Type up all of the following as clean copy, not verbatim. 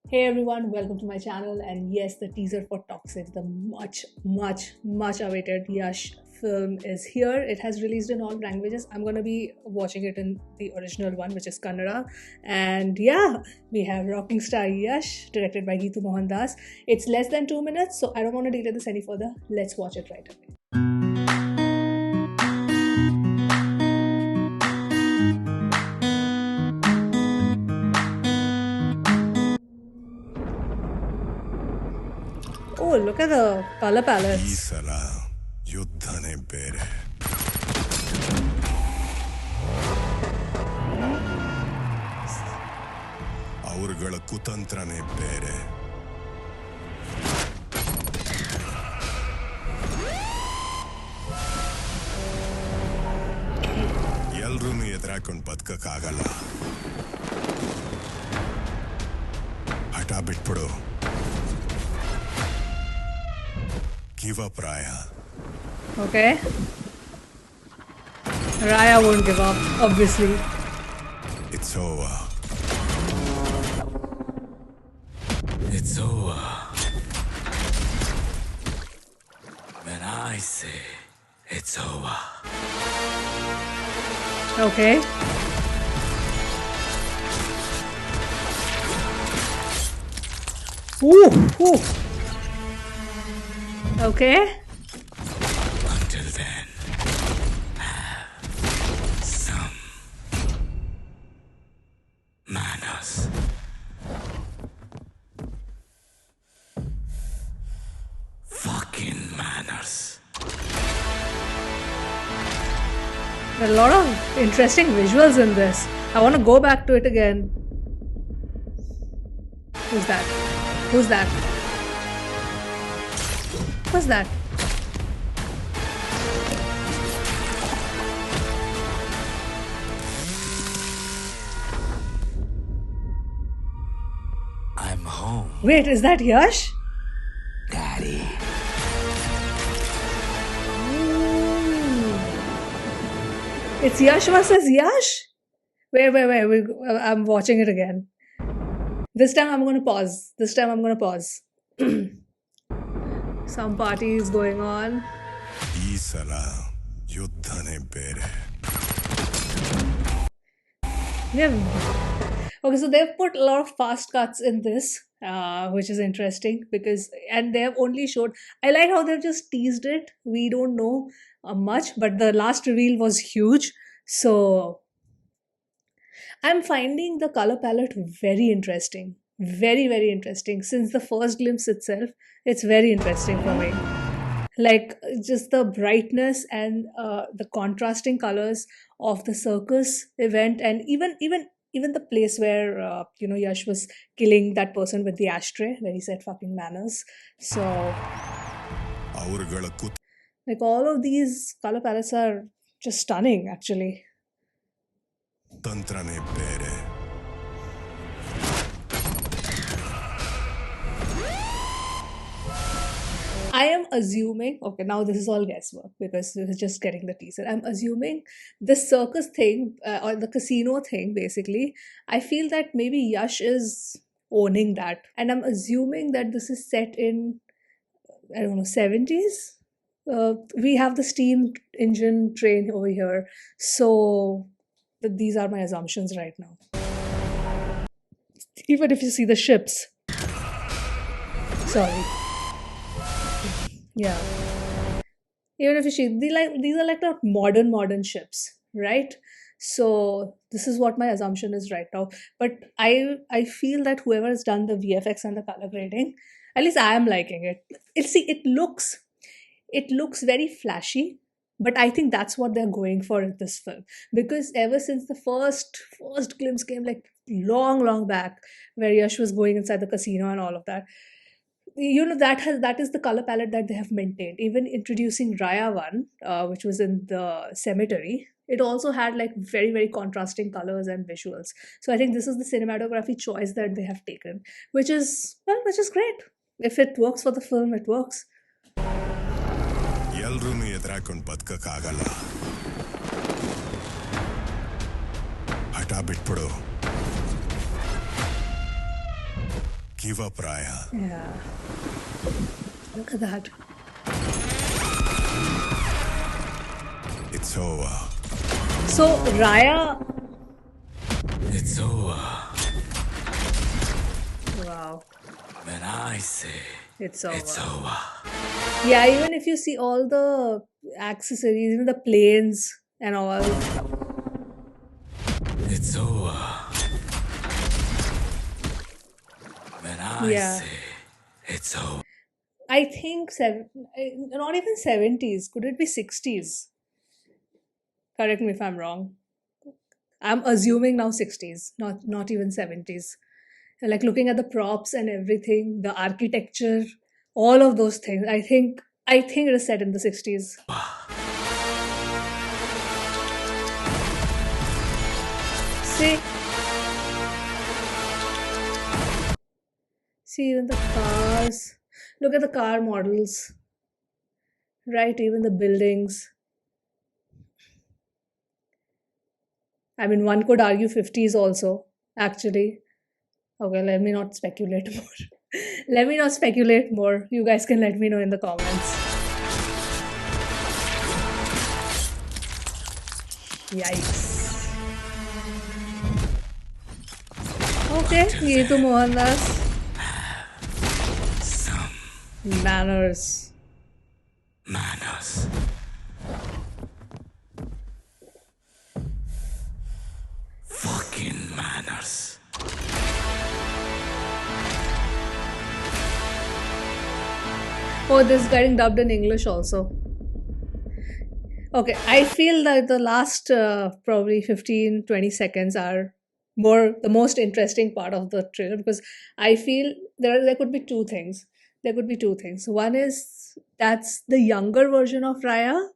Hey everyone, welcome to my channel. And yes, the teaser for Toxic, the much awaited Yash film is here. It has released in all languages. I'm gonna be watching it in the original one, which is Kannada. And yeah, we have rocking star Yash, directed by Geetu Mohan Das. It's less than 2 minutes, so I don't want to delay this any further. Let's watch it right away. Oh, look at the color ಈ palettes. ಸಲ ಯುದ್ಧನೇ ಬೇರೆ. ಅವರುಗಳ ಕುತಂತ್ರನೇ ಬೇರೆ. ಎಲ್ರೂ ಎದುರಾಕೊಂಡು ಬದುಕಕ್ಕಾಗಲ್ಲ. ಹಠ ಬಿಟ್ಬಿಡು. Give up Raya. Okay. Raya won't give up, obviously. It's over. It's over when I say it's over. Okay. Ooh, ooh. Okay. Until then, have some manners. Fucking manners. There are a lot of interesting visuals in this. I want to go back to it again. Who's that? Who's that? What's that? I'm home, Wait, is that Yash? Daddy. It's Yash versus Yash? Wait. I'm watching it again. This time I'm going to pause. Some party is going on. ಈ ಸಲ ಯುದ್ಧನೇ ಬೇರೆ. Yeah. Okay, so they've put a lot of fast cuts in this, which is interesting and they have only showed. I like how they've just teased it. We don't know much, but the last reveal was huge. So I'm finding the color palette very interesting. Very interesting. Since the first glimpse itself, it's very interesting for me. Like just the brightness and the contrasting colors of the circus event, and even the place where Yash was killing that person with the ashtray, where he said fucking manners. So ಅವರುಗಳ like all of these color palettes are just stunning actually. ಕುತಂತ್ರನೇ ಬೇರೆ. I am assuming, okay, now this is all guesswork because this is just getting the teaser. I'm assuming this circus thing or the casino thing, basically, I feel that maybe Yash is owning that. And I'm assuming that this is set in, I don't know, 70s? We have the steam engine train over here. So these are my assumptions right now. Even if you see the ships. Sorry. Yeah. Even if you see these are like not modern ships, right? So this is what my assumption is right now. But I feel that whoever has done the VFX and the color grading, at least I am liking it. It looks very flashy, but I think that's what they're going for in this film. Because ever since the first glimpse came like long back, where Yash was going inside the casino and all of that, that is the color palette that they have maintained. Even introducing Raya one, which was in the cemetery, it also had like very contrasting colors and visuals. So I think this is the cinematography choice that they have taken, which is great. If it works for the film, it works. ಎಲ್ರೂ ಎದುರಾಕೊಂಡು ಬದುಕಕ್ಕಾಗಲ್ಲ. ಹಠ ಬಿಟ್ಬಿಡು. give up, Raya. Yeah. Look at that. It's over. So Raya, It's over wow, when I say it's it's over. over. Yeah, even if you see all the accessories, even the planes and all. It's over when I Yeah, say it's over. I think not even 70s. Could it be 60s? Correct me if I'm wrong. I'm assuming now 60s, not even 70s. Like looking at the props and everything, the architecture, all of those things. I think it is set in the 60s. See, see even the cars. Look at the car models, right? Even the buildings. I mean, one could argue 50s also, actually. Okay, let me not speculate more. Let me not speculate more. You guys can let me know in the comments. Yikes. Okay, Geetu Mohandas. Some Manners. manners. Fucking manners. Oh, this is getting dubbed in English also. Okay, I feel that the last probably 15-20 seconds are the most interesting part of the trailer, because I feel there could be two things. There could be two things. One is that's the younger version of Raya,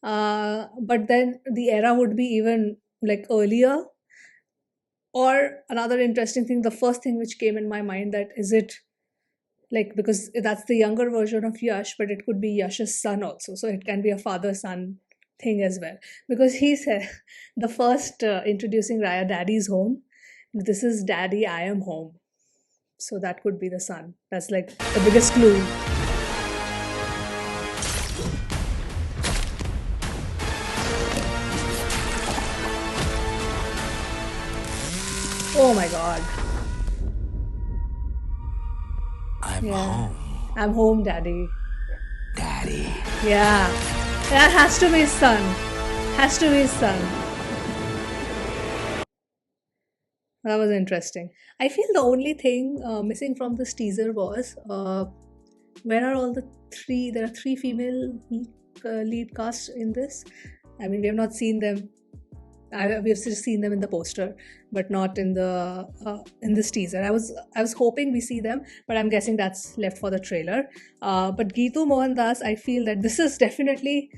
but then the era would be even like earlier. Or another interesting thing, the first thing which came in my mind, that is it like, because that's the younger version of Yash, but it could be Yash's son also, so it can be a father son thing as well, because he said the first introducing Raya, daddy's home, this is daddy, I am home, so that could be the son. That's like the biggest clue. Oh my god. I'm Yeah, home, I'm home, daddy. Daddy. Yeah, that has to be his son. Has to be his son. That was interesting. I feel the only thing missing from this teaser was where are all the three? There are three female lead casts in this. I mean, we have not seen them. We have just seen them in the poster, but not in this teaser. I was hoping we see them, but I'm guessing that's left for the trailer. But Geetu Mohandas, I feel that this is definitely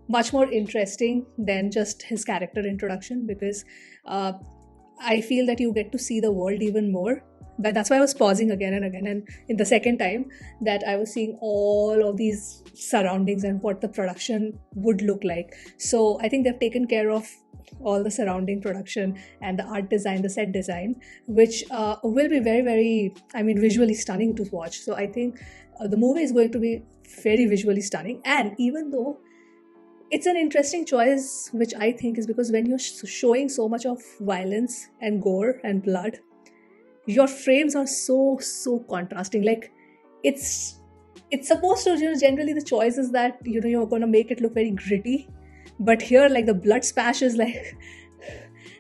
much more interesting than just his character introduction, because I feel that you get to see the world even more. But that's why I was pausing again and again. And in the second time, that I was seeing all of these surroundings and what the production would look like. So I think they've taken care of all the surrounding production and the art design, the set design, which will be very, very, I mean, visually stunning to watch. So I think the movie is going to be very visually stunning. And even though it's an interesting choice, which I think is because when you're showing so much of violence and gore and blood, your frames are so contrasting. Like it's supposed to, generally the choice is that you're going to make it look very gritty, but here, like, the blood splash is like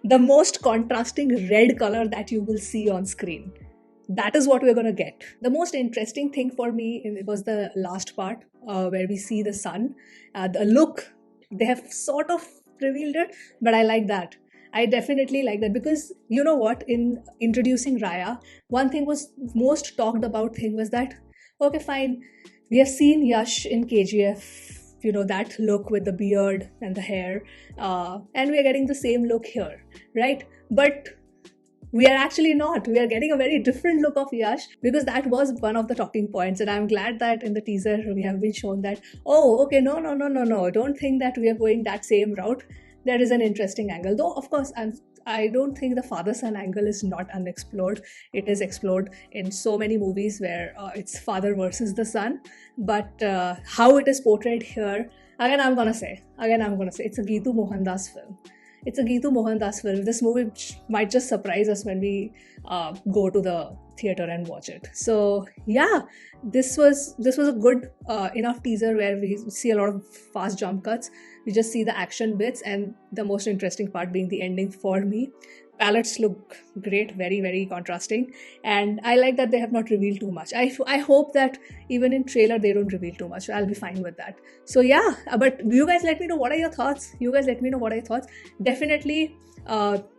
the most contrasting red color that you will see on screen. That is what we're going to get. The most interesting thing for me was the last part, where we see the sun. The look, they have sort of revealed it, but I like that. I definitely like that, because you know what, in introducing Raya, one thing was most talked about thing was that, okay, fine, we have seen Yash in KGF, that look with the beard and the hair, and we are getting the same look here, right? But we are actually not. We are getting a very different look of Yash, because that was one of the talking points. And I'm glad that in the teaser we have been shown that, oh, okay, no. Don't think that we are going that same route. There is an interesting angle. Though, of course, I don't think the father-son angle is not unexplored. It is explored in so many movies where it's father versus the son. But how it is portrayed here, again I'm gonna say, it's a Geetu Mohandas film. It's a Geetu Mohandas film. This movie might just surprise us when we go to the theater and watch it. So yeah, this was a good enough teaser where we see a lot of fast jump cuts. We just see the action bits, and the most interesting part being the ending for me. Palettes look great, very, very contrasting, and I like that they have not revealed too much. I hope that even in trailer they don't reveal too much. I'll be fine with that. So yeah, but you guys let me know what are your thoughts. Definitely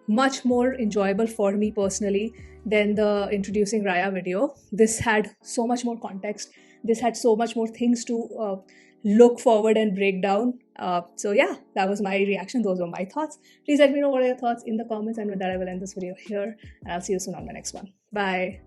much more enjoyable for me personally than the introducing Raya video. This had so much more context. This had so much more things to look forward and break down. So yeah, that was my reaction. Those were my thoughts. Please let me know what are your thoughts in the comments, and with that I will end this video here, and I'll see you soon on my next one. Bye.